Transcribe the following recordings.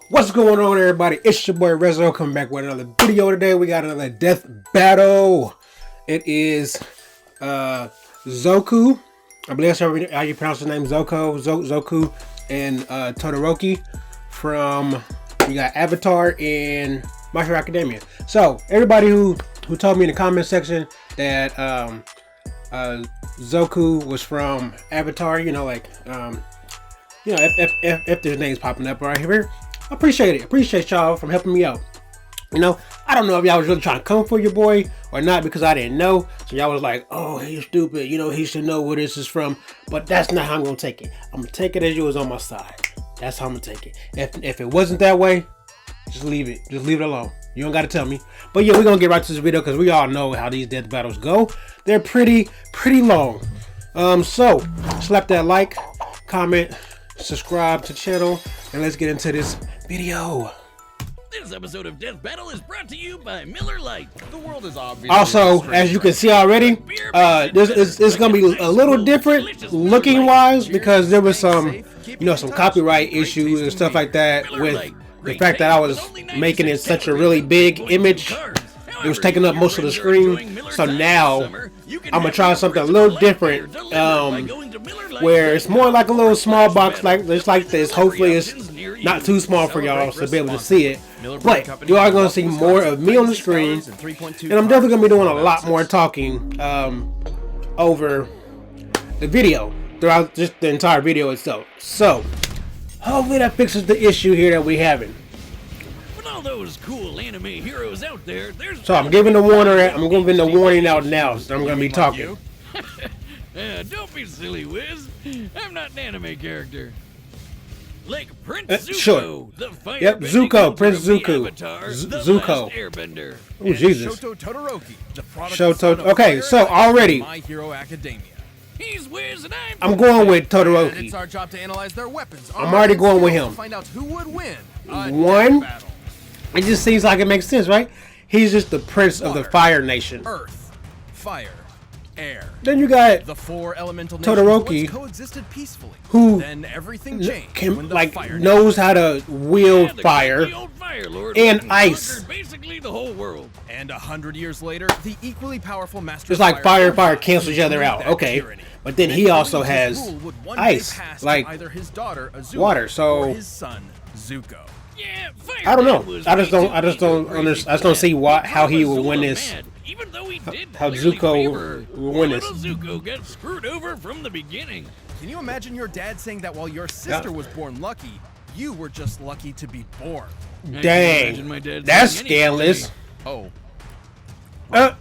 What's going on, everybody? It's your boy Reso coming back with another video today. We got another death battle. It is Zuko. I believe that's how you pronounce his name. Zuko and Todoroki from we got Avatar and My Hero Academia. So everybody who told me in the comment section that Zuko was from Avatar, if their names popping up right here. I appreciate it. Appreciate y'all from helping me out. I don't know if y'all was really trying to come for your boy or not because I didn't know. So y'all was like, oh, he's stupid. He should know where this is from. But that's not how I'm going to take it. I'm going to take it as you was on my side. That's how I'm going to take it. If it wasn't that way, just leave it. Just leave it alone. You don't got to tell me. But yeah, we're going to get right to this video because we all know how these death battles go. They're pretty long. So slap that like, comment, subscribe to the channel, and let's get into this video. This episode of Death Battle is brought to you by Miller Lite. The world is obviously also, as you can see already, this is gonna be a little different looking wise because there was some copyright issues and stuff like that with the fact that I was making it such a really big image. It was taking up most of the screen. So now I'm gonna try something a little different, where it's more like a little small box, just like this. Hopefully, it's not too small for y'all to be able to see it. But you are gonna see more of me on the screen, and I'm definitely gonna be doing a lot more talking over the video throughout just the entire video itself. So hopefully that fixes the issue here that we having. All those cool anime heroes out there. So I'm giving the warning. I'm giving the warning out now. So I'm gonna be talking. Don't be silly, Wiz. I'm not an anime character. Like Prince Zuko, sure. the fire. Yep, Zuko, Prince Zuko, Avatar, Zuko. Airbender. Oh Jesus. Shoto Todoroki, the product Shoto. Okay, so already. My Hero Academia. He's Wiz and I'm going with Todoroki. It's our job to analyze their weapons. I'm already going with him. Find out who would win. One. It just seems like it makes sense, right? He's just the prince of the Fire Nation. Earth, fire, air. Then you got the four elemental Todoroki, nations coexisted peacefully. who then everything changed when the fire knows how to wield fire and ice. Basically the whole world. And 100 years later, the equally powerful master. It's like fire and fire cancel each other out. Okay, but then he also has ice, like either his daughter Azula, water. So or his son Zuko. Yeah, I don't know. I just don't see how he would win this. Even though he did how Zuko will win this. Zuko got screwed over from the beginning. Can you imagine your dad saying that while your sister was born lucky, you were just lucky to be born? Dang, that's scandalous. Oh.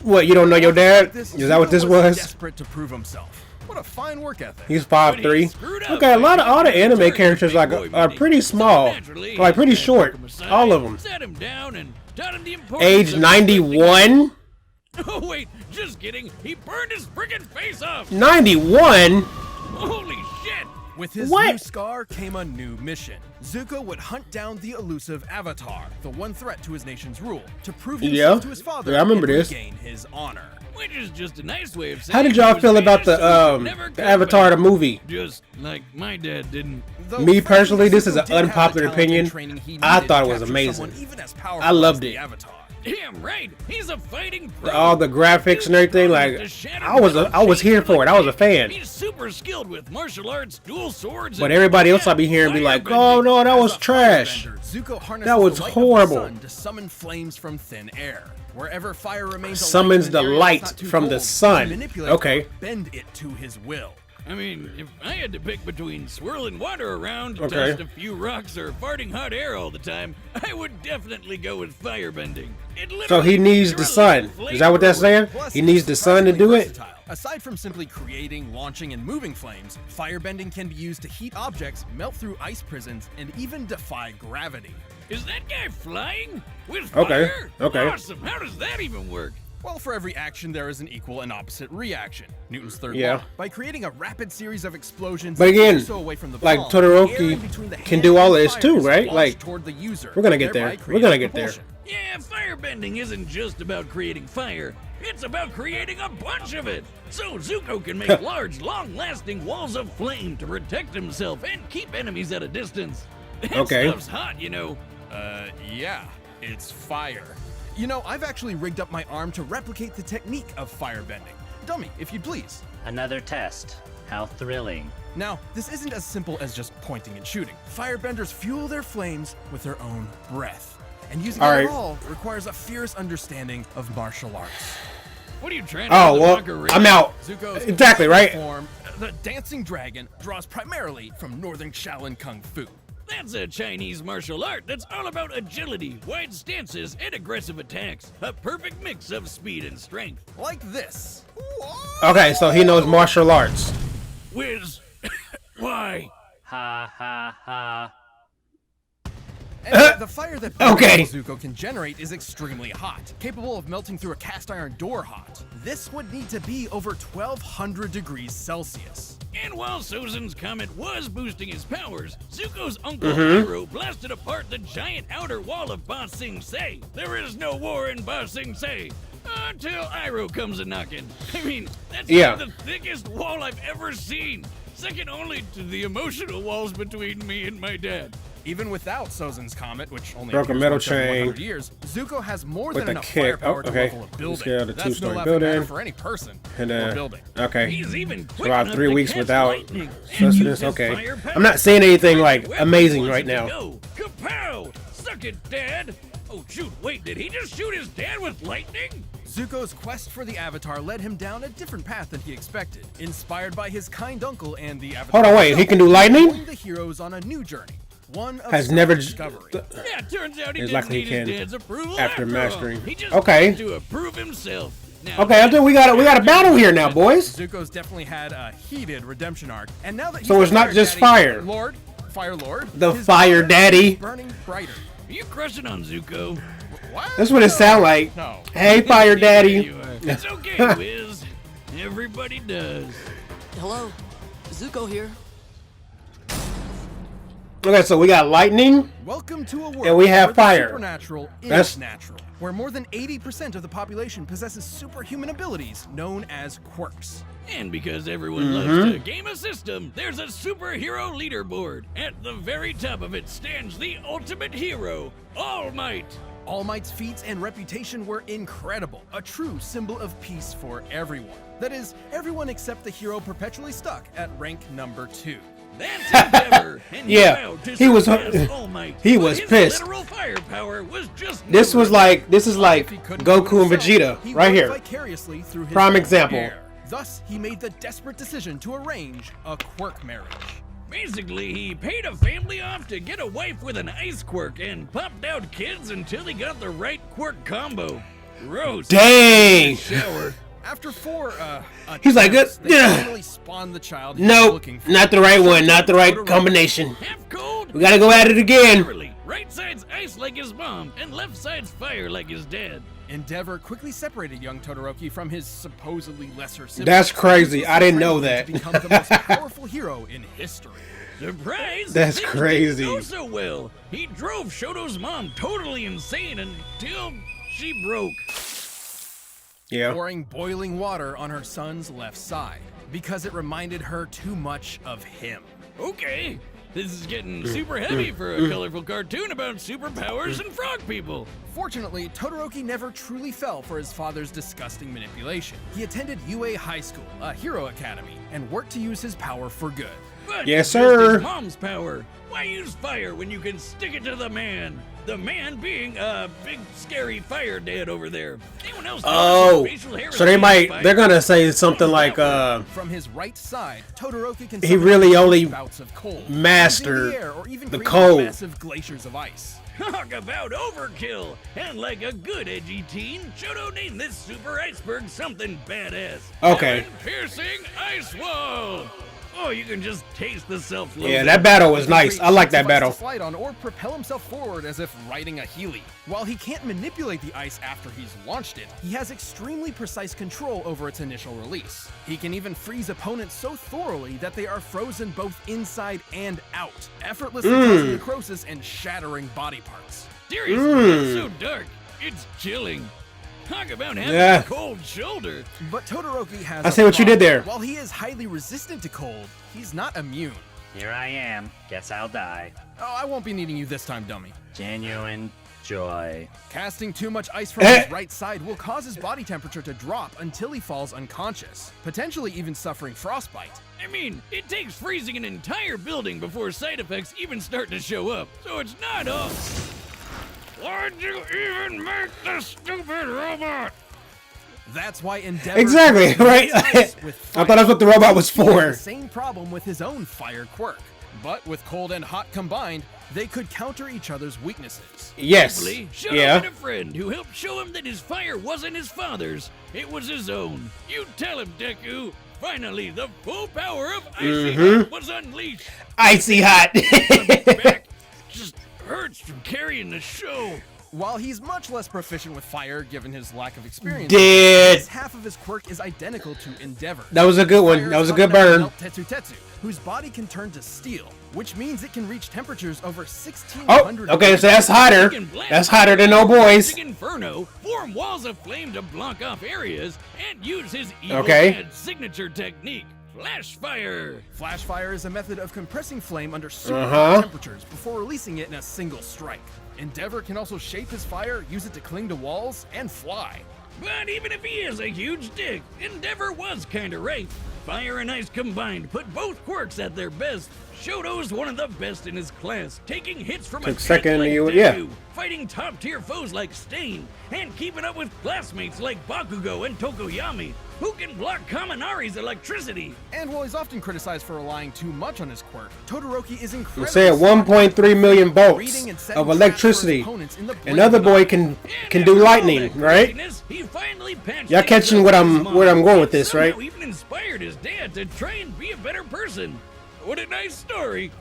What, you don't know your dad? Is that what this was? Desperate to prove himself. What a fine work ethic. He's 5'3". Okay, all the anime characters are pretty small, like pretty short. All of them. Age 91. Oh wait, just kidding. He burned his freaking face off. 91. Holy shit. With his new scar came a new mission. Zuko would hunt down the elusive Avatar, the one threat to his nation's rule, to prove himself to his father I remember this. Gain his honor. Which is just a nice way of saying. How did y'all feel about the Avatar the movie? Just like my dad didn't. Me personally, this is an unpopular opinion. I thought it was amazing. I loved it. Damn right, he's a fighting pro. All the graphics and everything, like I was here for it. I was a fan. He's super skilled with martial arts, dual swords. But everybody else I'd be hearing be like, "Oh no, that was trash. That was horrible." To summon flames from thin air. Wherever fire remains, summons the light from the sun. Okay. Bend it to his will. I mean, if I had to pick between swirling water around, dust a few rocks, or farting hot air all the time, I would definitely go with firebending. So he needs the sun. Is that what that's saying? He needs the sun to do it? Aside from simply creating, launching, and moving flames, firebending can be used to heat objects, melt through ice prisons, and even defy gravity. Is that guy flying? With fire? Okay. Awesome. How does that even work? Well, for every action, there is an equal and opposite reaction. Newton's third law. By creating a rapid series of explosions, but again, away from the like bomb, Todoroki can do all this too, right? Like, toward the user, we're gonna get there. We're gonna get there. Yeah, firebending isn't just about creating fire. It's about creating a bunch of it. So Zuko can make large, long-lasting walls of flame to protect himself and keep enemies at a distance. That stuff's hot, you know. Yeah, it's fire. You know, I've actually rigged up my arm to replicate the technique of firebending. Dummy, if you'd please. Another test. How thrilling. Now, this isn't as simple as just pointing and shooting. Firebenders fuel their flames with their own breath. And using it at all requires a fierce understanding of martial arts. What are you trying to well, I'm out. Zuko's exactly, right? Form, the dancing dragon, draws primarily from Northern Shaolin Kung Fu. That's a Chinese martial art that's all about agility, wide stances, and aggressive attacks. A perfect mix of speed and strength. Like this. Okay, so he knows martial arts. Whiz. Why? Ha ha ha. And the fire that Zuko can generate is extremely hot, capable of melting through a cast iron door hot. This would need to be over 1200 degrees Celsius. And while Sozin's comet was boosting his powers, Zuko's uncle Iroh blasted apart the giant outer wall of Ba Sing Se. There is no war in Ba Sing Se until Iroh comes a knocking. I mean, that's like the thickest wall I've ever seen. Second only to the emotional walls between me and my dad. Even without Sozin's comet, which only broken metal chain 100 years, Zuko has more with than a enough kick. firepower to level a building. Scale the That's two-story no laughing building. matter for any person or building. Okay. He's even quick Survived enough 3 to weeks catch without lightning and sustenance. use his Okay. firepower I'm not seeing anything to like weapons amazing once right to now. go. Kapow! Suck it, Dad! Oh shoot, wait, did he just shoot his dad with lightning? Zuko's quest for the Avatar led him down a different path than he expected. Inspired by his kind uncle and the Avatar. Hold on, wait, he can do lightning? The heroes on a new journey. One of Has never discovery. Yeah, turns out he It's didn't likely need he his can dad's approval after all. mastering. He just Okay. had to approve himself. Now, Okay, I think we got a battle here now, boys. Zuko's definitely had a heated redemption arc, and now that So he's it's not Fire just Daddy, fire. Fire Lord, The his Fire fire Daddy. is burning brighter. Are you crushing on Zuko? What? That's what it sound like. No. Hey, Fire Yeah, Daddy. you are. It's okay, Wiz. Everybody does. Hello, Zuko here. Okay, so we got lightning. Welcome to a world And we have where fire. the supernatural is That's- natural, where more than 80% of the population possesses superhuman abilities known as quirks. And because everyone loves to game a system, there's a superhero leaderboard. At the very top of it stands the ultimate hero, All Might. All Might's feats and reputation were incredible, a true symbol of peace for everyone. That is, everyone except the hero perpetually stuck at rank number 2. That's Endeavor, and Yeah, vowed to he was- surpass All Might. he But was his pissed. Literal firepower was just This never is like If he couldn't do it Goku and himself, Vegeta he right worked here. vicariously through his Prime own example. heir. Thus, he made the desperate decision to arrange a quirk marriage. Basically, he paid a family off to get a wife with an ice quirk and popped out kids until he got the right quirk combo. Gross. Dang. Shower. After 4, He's like, attempts, they "Ugh." finally spawned the child he was Nope, looking for. not the right one, not the right combination. Half cold. We gotta go at it again. Literally, right side's ice like his mom, and left side's fire like his dad. Endeavor quickly separated young Todoroki from his supposedly lesser sibling. That's crazy. He I didn't know trained him that. to become the most powerful hero in history. Surprise! That's Things crazy. didn't go so well. He drove Shoto's mom totally insane until she broke. Yeah. Pouring boiling water on her son's left side because it reminded her too much of him. Okay, this is getting super heavy for a colorful cartoon about superpowers and frog people. Fortunately, Todoroki never truly fell for his father's disgusting manipulation. He attended UA High School, a hero academy, and worked to use his power for good. But Yes, just sir. his mom's power. Why use fire when you can stick it to the man? The man being a big scary fire dad over there. Anyone else? Oh, notice his facial hair so is they made of might, fire? they're gonna say something like, From his right side, Todoroki can He summon really only bouts of cold, mastered freezing the air, or even the create cold. massive glaciers of ice. Talk about overkill! And like a good edgy teen, Shoto named this super iceberg something badass. Okay. Heaven-piercing ice wall! Oh, you can just taste the self-loathing. yeah, that battle was nice. I like that Create sheets of ice battle. to slide on or propel himself forward as if riding a Healy. While he can't manipulate the ice after he's launched it, he has extremely precise control over its initial release. He can even freeze opponents so thoroughly that they are frozen both inside and out, effortlessly causing necrosis and shattering body parts. Seriously, that's so dark. It's chilling. Talk about having Yeah. a cold shoulder. But Todoroki has I a see what you did problem. there. While he is highly resistant to cold, he's not immune. Here I am. Guess I'll die. Oh, I won't be needing you this time, dummy. Genuine joy. Casting too much ice from his right side will cause his body temperature to drop until he falls unconscious, potentially even suffering frostbite. I mean, it takes freezing an entire building before side effects even start to show up, so it's not all. Why'd you even make the stupid robot? That's why Endeavor... Exactly, right? I thought that's what the robot was for. The same problem with his own fire quirk. But with cold and hot combined, they could counter each other's weaknesses. Yes. Thankfully, Shoto Yeah. had a friend who helped show him that his fire wasn't his father's, it was his own. You tell him, Deku. Finally, the full power of Icy Hot was unleashed. Icy hot. My back just hurts from carrying the show. While he's much less proficient with fire given his lack of experience, Dead. half of his quirk is identical to Endeavor. That was a good one. That was a good burn. Tetsu Tetsu, whose body can turn to steel, which means it can reach temperatures over Oh, 1600. okay, so that's hotter. That's hotter than no boys. Inferno, form walls of flame to block off areas, and use his evil Okay. dad's signature technique, flash fire. Flash fire is a method of compressing flame under super Uh-huh. hot temperatures before releasing it in a single strike. Endeavor can also shape his fire, use it to cling to walls, and fly. But even if he is a huge dick, Endeavor was kinda right. Fire and ice combined put both quirks at their best. Shoto's one of the best in his class, taking hits from Took a second, like you- Deku, yeah. fighting top-tier foes like Stain, and keeping up with classmates like Bakugo and Tokoyami, who can block Kaminari's electricity. And while he's often criticized for relying too much on his quirk, Todoroki is incredible. Said 1.3 million bolts of electricity. Another boy can do lightning, right? He finally patched Y'all things catching up what with I'm his mom, where I'm going with and this, right? somehow even inspired his dad to try and be a better person. What a nice story.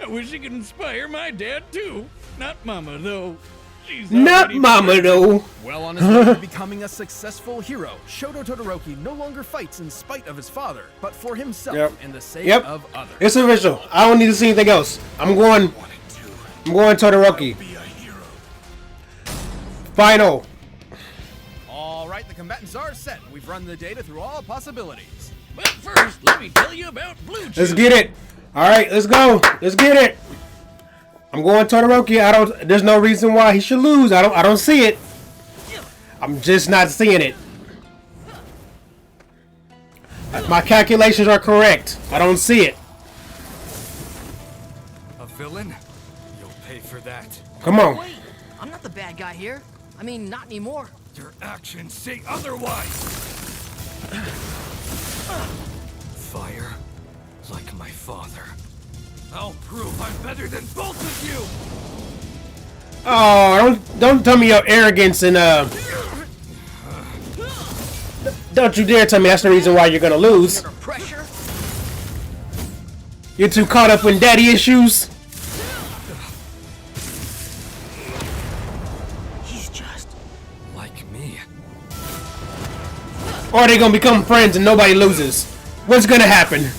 I wish he could inspire my dad too. Not Mama though. She's Not already mama though. Well on his way to becoming a successful hero, Shoto Todoroki no longer fights in spite of his father, but for himself Yep. and the sake Yep. of others. It's official. I don't need to see anything else. I'm going Todoroki. Final. All right, the combatants are set. We've run the data through all possibilities. But first, let me tell you about Blue Chew. Let's get it. All right, let's go. Let's get it. I'm going Todoroki. There's no reason why he should lose. I don't see it. I'm just not seeing it. My calculations are correct. I don't see it. A villain? You'll pay for that. Come on. Wait, I'm not the bad guy here. I mean, not anymore. Your actions say otherwise. Fire, like my father. I'll prove I'm better than both of you. Oh, don't tell me your arrogance and don't you dare tell me that's the reason why you're gonna lose. Under pressure? You're too caught up in daddy issues. He's just... Like me. Or are they gonna become friends and nobody loses? What's gonna happen?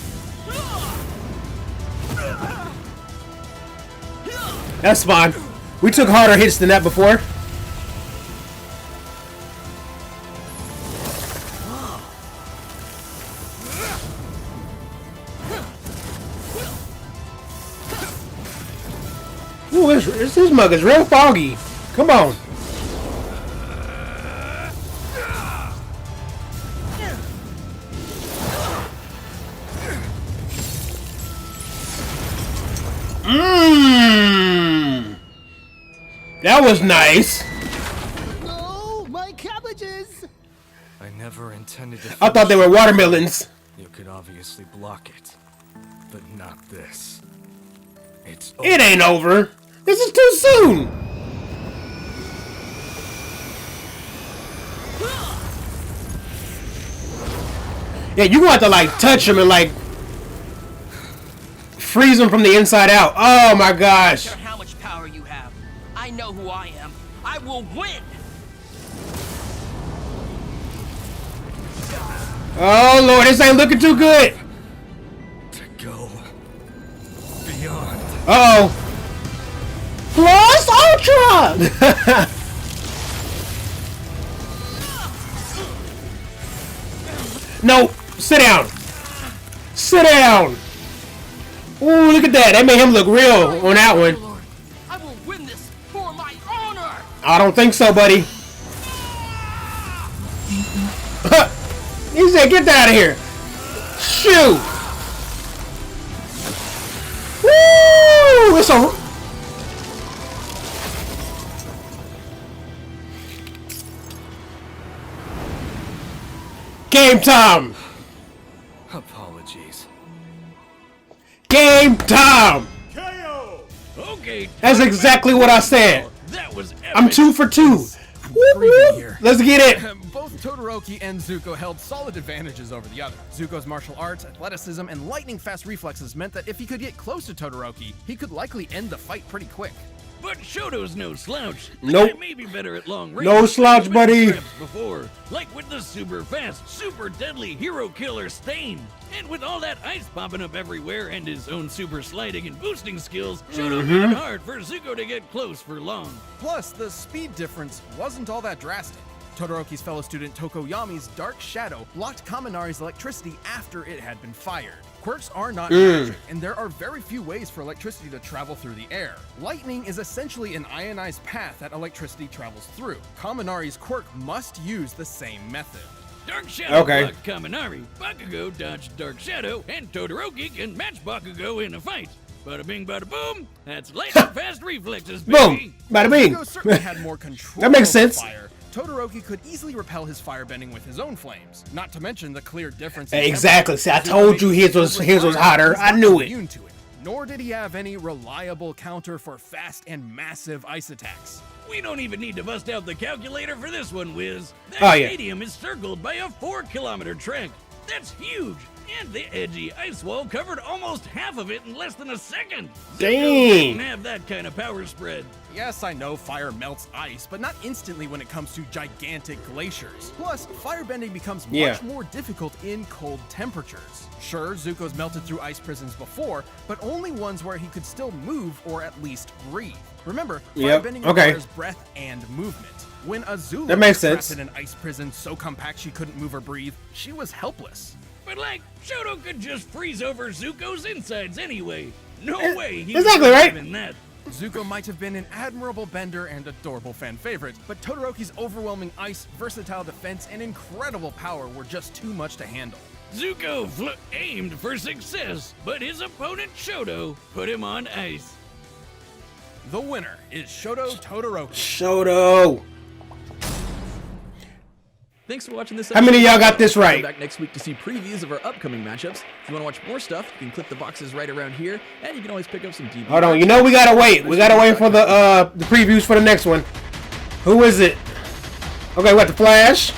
That's fine. We took harder hits than that before. Ooh, this mug is real foggy. Come on. Mmm. That was nice. No, my cabbages! I never intended to. I thought they were watermelons. You could obviously block it, but not this. It's It ain't over. This is too soon. Yeah, you gonna have to like touch him and like freeze him from the inside out. Oh my gosh. I don't care how much power you have. I know who I am. I will win! Oh Lord, this ain't looking too good. to go beyond. Uh oh. Plus Ultra. No, sit down. Sit down. Ooh, look at that. They made him look real on that one. Lord, I will win this for my honor. I don't think so, buddy. He said, get out of here. Shoot. Woo! It's a... Game time. Apologies. Game time. Okay. That's exactly what I said. That was epic. I'm 2 for 2. breathing here. Let's get it. Both Todoroki and Zuko held solid advantages over the other. Zuko's martial arts, athleticism, and lightning-fast reflexes meant that if he could get close to Todoroki, he could likely end the fight pretty quick. But Shoto's no slouch. Nope. I may be better at long range. No slouch, buddy. Before, like with the super fast, super deadly hero killer Stain. And with all that ice popping up everywhere and his own super sliding and boosting skills, Shoto made it hard for Zuko to get close for long. Plus, the speed difference wasn't all that drastic. Todoroki's fellow student Tokoyami's Dark Shadow blocked Kaminari's electricity after it had been fired. Quirks are not magic, and there are very few ways for electricity to travel through the air. Lightning is essentially an ionized path that electricity travels through. Kaminari's quirk must use the same method. Dark Shadow Okay. blocked Kaminari, Bakugo dodged Dark Shadow, and Todoroki can match Bakugo in a fight. Bada bing, bada boom. That's lightning fast reflexes, baby. Boom. Bada bing. Zuko certainly had more control That makes over sense. fire. Todoroki could easily repel his firebending with his own flames, not to mention the clear difference in Exactly. See, I temperature. told you his was hotter. I knew it. Immune to it. Nor did he have any reliable counter for fast and massive ice attacks. We don't even need to bust out the calculator for this one, Wiz. That Oh, yeah. stadium is circled by a 4-kilometer track. That's huge. And the edgy ice wall covered almost half of it in less than a second. Zuko Dang. didn't have that kind of power spread. Yes, I know fire melts ice, but not instantly when it comes to gigantic glaciers. Plus, firebending becomes much more difficult in cold temperatures. Sure, Zuko's melted through ice prisons before, but only ones where he could still move or at least breathe. Remember, firebending requires breath and movement. When Azula That makes was trapped sense. in an ice prison so compact she couldn't move or breathe, she was helpless. But like, Shoto could just freeze over Zuko's insides anyway. No way he exactly was right. in that. Zuko might have been an admirable bender and adorable fan favorite, but Todoroki's overwhelming ice, versatile defense, and incredible power were just too much to handle. Zuko aimed for success, but his opponent Shoto put him on ice. The winner is Shoto Todoroki. Shoto. Thanks for watching this How many of y'all got this right? Come back next week to see previews of our upcoming matchups. If you want to watch more stuff, you can click the boxes right around here, and you can always pick up some DVD. Hold on. You know we gotta wait. We gotta wait for the previews for the next one. Who is it? Okay, what, the Flash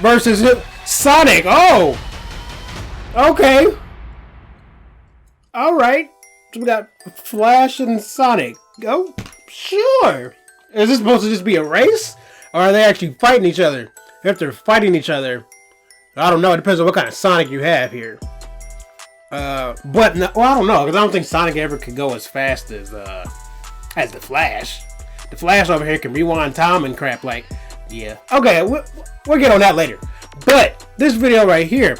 versus Sonic? Oh. Okay. All right. So we got Flash and Sonic. Oh, sure. Is this supposed to just be a race? Or are they actually fighting each other? If they're fighting each other, I don't know. It depends on what kind of Sonic you have here. But no, well, I don't know, because I don't think Sonic ever could go as fast as the Flash. The Flash over here can rewind time and crap. Like, yeah. Okay, we'll get on that later. But this video right here,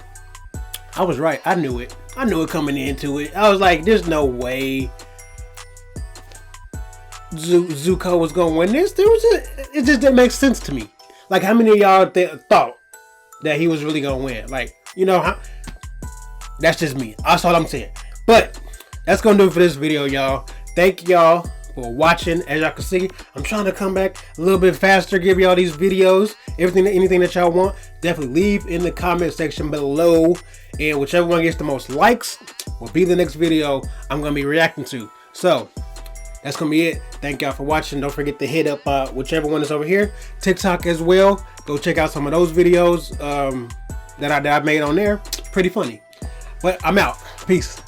I was right. I knew it. I knew it coming into it. I was like, there's no way Zuko was gonna win this. It just didn't make sense to me. Like, how many of y'all thought that he was really gonna win? Like, you know, that's just me. That's all I'm saying. But that's gonna do it for this video, y'all. Thank y'all for watching. As y'all can see, I'm trying to come back a little bit faster, give y'all these videos, anything that y'all want. Definitely leave in the comment section below, and whichever one gets the most likes will be the next video I'm gonna be reacting to. So that's gonna be it. Thank y'all for watching. Don't forget to hit up whichever one is over here, TikTok as well. Go check out some of those videos that I made on there. Pretty funny. But I'm out. Peace.